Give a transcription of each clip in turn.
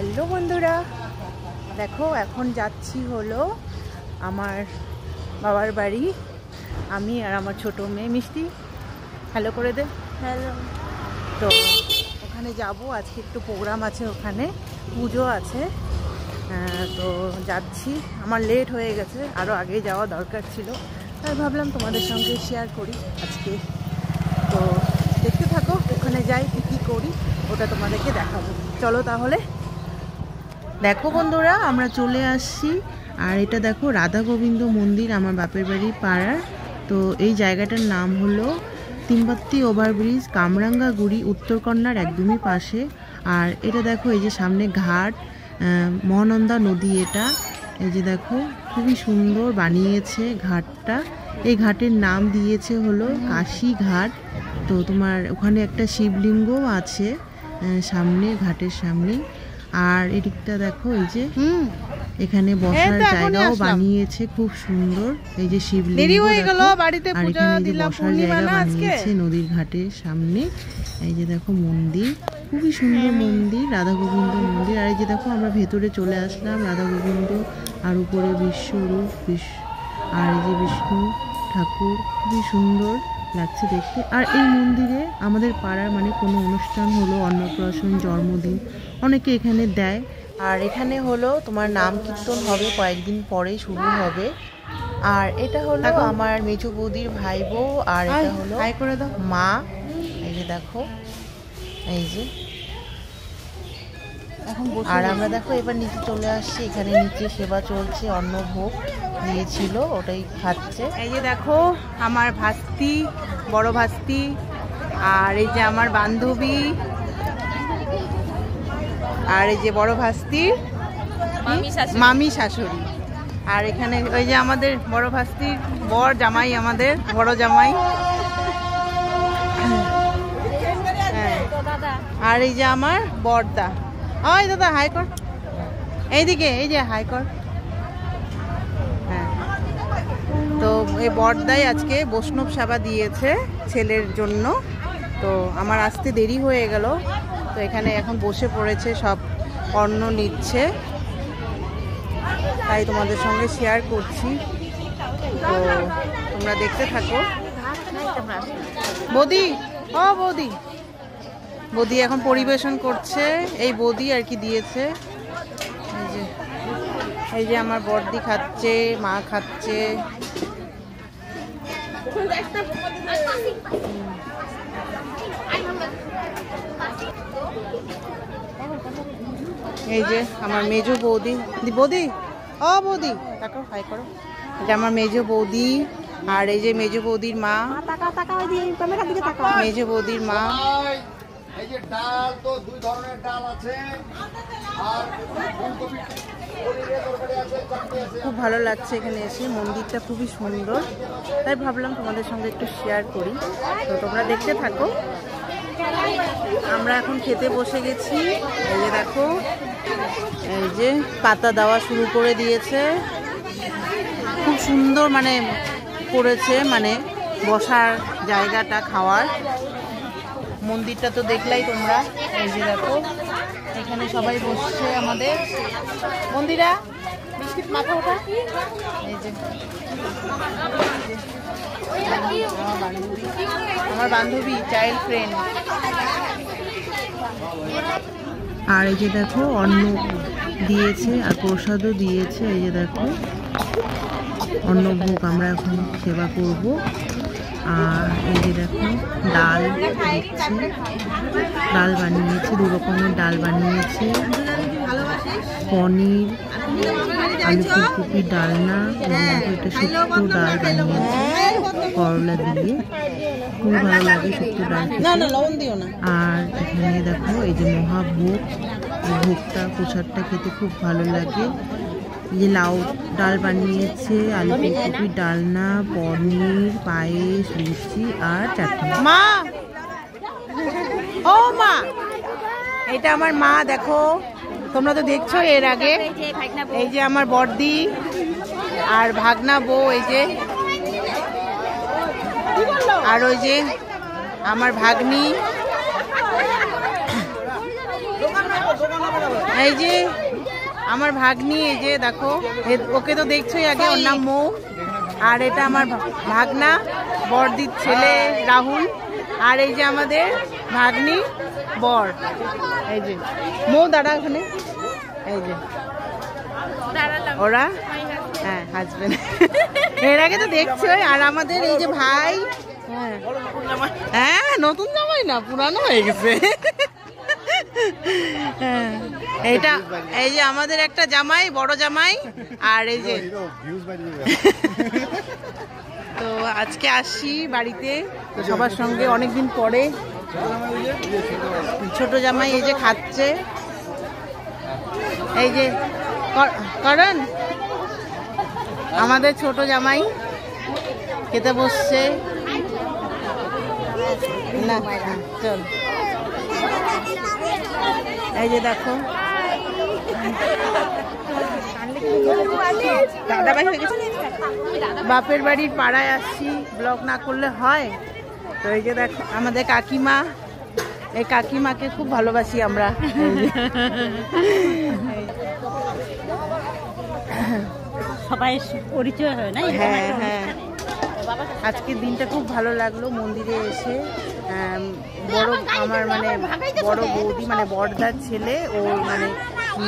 Hello বন্ধুরা, দেখো এখন যাচ্ছি হলো আমার বাবার বাড়ি। আমি আর আমার ছোট মেয়ে মিষ্টি, হ্যালো করে দে। হ্যালো। তো ওখানে যাব, আজকে একটু প্রোগ্রাম আছে, ওখানে পুজো আছে। তো যাচ্ছি, আমার লেট হয়ে গেছে, আরও আগে যাওয়া দরকার ছিল, তাই ভাবলাম তোমাদের সঙ্গে শেয়ার করি আজকে। তো দেখতে থাকো, ওখানে যাই কী কী করি ওটা তোমাদেরকে দেখাবো। চলো তাহলে। দেখো বন্ধুরা, আমরা চলে আসছি। আর এটা দেখো রাধা গোবিন্দ মন্দির, আমার বাপের বাড়ি পাড়ার। তো এই জায়গাটার নাম হলো তিনবাত্তি ওভারব্রিজ, কামরাঙ্গাগুড়ি, উত্তরকন্যার একদমই পাশে। আর এটা দেখো, এই যে সামনে ঘাট, মহানন্দা নদী। এটা এই যে দেখো, খুবই সুন্দর বানিয়েছে ঘাটটা। এই ঘাটের নাম দিয়েছে হলো কাশী ঘাট। তো তোমার ওখানে একটা শিবলিঙ্গও আছে সামনে, ঘাটের সামনে। আর এদিকটা দেখো, এই যে এখানে বসার জায়গাও বানিয়েছে খুব সুন্দর। এই যে শিবলিঙ্গ, আর এখানে এই যে বসার জায়গা বানিয়েছে নদীর ঘাটের সামনে। এই যে দেখো মন্দির, খুবই সুন্দর মন্দির, রাধা গোবিন্দ মন্দির। আর এই যে দেখো, আমরা ভেতরে চলে আসলাম, রাধা গোবিন্দ আর উপরে বিশ্বরূপ, আর এই যে বিষ্ণু ঠাকুর, খুবই সুন্দর লাগছে দেখতে। আর এই মন্দিরে আমাদের পাড়ার মানে কোনো অনুষ্ঠান হলো, অন্নপ্রাশন, জন্মদিন, অনেকে এখানে দেয়। আর এখানে হলো তোমার নাম কীর্তন হবে, কয়েকদিন পরেই শুরু হবে। আর এটা হলো আমার মেজো বৌদির ভাই বউ, আর এটা হলো মা। এই যে দেখো, এই যে আর আমরা দেখো এবার নিচে চলে আসছি। এখানে নিচে সেবা চলছে, অন্নভোগ দিয়েছিল, ওটাই খাচ্ছে। এই যে দেখো আমার ভাস্তি, বড় ভাস্তি, আর এই যে আমার বান্ধবী, আর এই যে বড় ভাস্তির মামি শাশুড়ি। আর এখানে ওই যে আমাদের বড় ভাস্তির বর জামাই, আমাদের বড় জামাই। আর এই যে আমার বড়দা। ওই দাদা হাই কর, এইদিকে, এই যে হাই কর। হ্যাঁ, তো এই বড়দাই আজকে বৈষ্ণব সেবা দিয়েছে ছেলের জন্য। তো আমার আসতে দেরি হয়ে গেল, তো এখানে এখন বসে পড়েছে, সব অন্ন নিচ্ছে, তাই তোমাদের সঙ্গে শেয়ার করছি। তো তোমরা দেখতে থাকো। বৌদি, ও বৌদি, বৌদি এখন পরিবেশন করছে। এই বৌদি আর কি দিয়েছে। এই যে আমার বড়দি খাচ্ছে, মা খাচ্ছে। এই যে আমার মেজো বৌদি, বৌদি, ও বৌদি তাকে হাই করো। এটা আমার মেজো বৌদি, আর এই যে মেজো বৌদির মা, মেজো বৌদির মা। এই যে ডাল, তো দুই ধরনের ডাল আছে, আর ফুলকপি আছে। খুব ভালো লাগছে এখানে এসে, মন্দিরটা খুবই সুন্দর, তাই ভাবলাম তোমাদের সঙ্গে একটু শেয়ার করি। তো তোমরা দেখতে থাকো। আমরা এখন খেতে বসে গেছি। এই যে দেখো, এই যে পাতা দেওয়া শুরু করে দিয়েছে, খুব সুন্দর মানে করেছে, মানে বসার জায়গাটা, খাওয়ার। মন্দিরটা তো দেখলাই তোমরা। এই যে দেখো, এখানে সবাই বসছে আমাদের মন্দিরা, বিস্কিট মাথা ওঠা। এই যে আমার বান্ধবী, চাইল্ড ফ্রেন্ড। আর এই যে দেখো অন্ন দিয়েছে, আর প্রসাদও দিয়েছে। এই যে দেখো অন্নভোগ আমরা এখন সেবা করব। আর এই যে দেখো ডাল দিচ্ছে, ডাল বানিয়েছে, দু রকমের ডাল বানিয়েছে, পনির, আলু ফুলকপি ডালনা, এবং একটা শুক্তো ডাল বানিয়েছে করলা দিয়ে, খুব ভালো লাগে শুক্তো ডাল খেতে। আর এখানে দেখো এই যে মহাভোগ, এই ভোগটা, প্রসাদটা খেতে খুব ভালো লাগে। যে লাউ ডাল বানিয়েছে, আলু ফুলকপি ডালনা, পনির, পায়েস, লুচি আর চাটনি। মা, ও মা, এটা আমার মা। দেখো তোমরা তো দেখছো এর আগে। এই যে আমার বড়দি আর ভাগনা বউ, এই যে, আর ওই যে আমার ভাগ্নি। এই যে আমার ভাগ্নি, এই যে দেখো, ওকে তো দেখছোই আগে, ওর নাম মৌ। আর এটা আমার ভাগনা, বড়দির ছেলে রাহুল। আর এই যে আমাদের ভাগ্নি বর, এই যে মৌ দাঁড়া ওখানে, এই যে ওরা, হ্যাঁ হাজবেন্ড। এর আগে তো দেখছোই। আর আমাদের এই যে ভাই, হ্যাঁ নতুন জামাই না, পুরানো হয়ে গেছে। এইটা এই যে আমাদের একটা জামাই, বড় জামাই। আর এই যে তো আজকে আসছি বাড়িতে, তো সবার সঙ্গে অনেকদিন পরে। ছোট জামাই এই যে খাচ্ছে, এই যে করণ আমাদের ছোট জামাই খেতে বসছে। না চল, এই যে দেখো দাদাভাই হয়ে গেছে। বাপের বাড়ির পাড়ায় আসছি, ব্লগ না করলে হয়। তো এই যে দেখো আমাদের কাকিমা, এই কাকিমাকে খুব ভালোবাসি আমরা। সবাই পরিচয় হয় না। হ্যাঁ হ্যাঁ, আজকের দিনটা খুব ভালো লাগলো মন্দিরে এসে। বড় আমার মানে বড় বৌদি মানে বড়দার ছেলে, ও মানে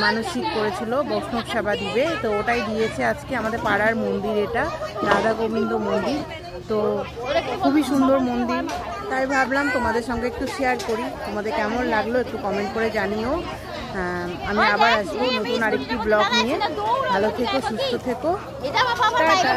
মানসিক করেছিল বৈষ্ণব সেবা দিবে, তো ওটাই দিয়েছে আজকে আমাদের পাড়ার মন্দির। এটা রাধা গোবিন্দ মন্দির, তো খুবই সুন্দর মন্দির। তাই ভাবলাম তোমাদের সঙ্গে একটু শেয়ার করি। তোমাদের কেমন লাগলো একটু কমেন্ট করে জানিও। আমি আবার আসবো নতুন আরেকটি ব্লগ নিয়ে। ভালো থেকো, সুস্থ থেকো, টাটা।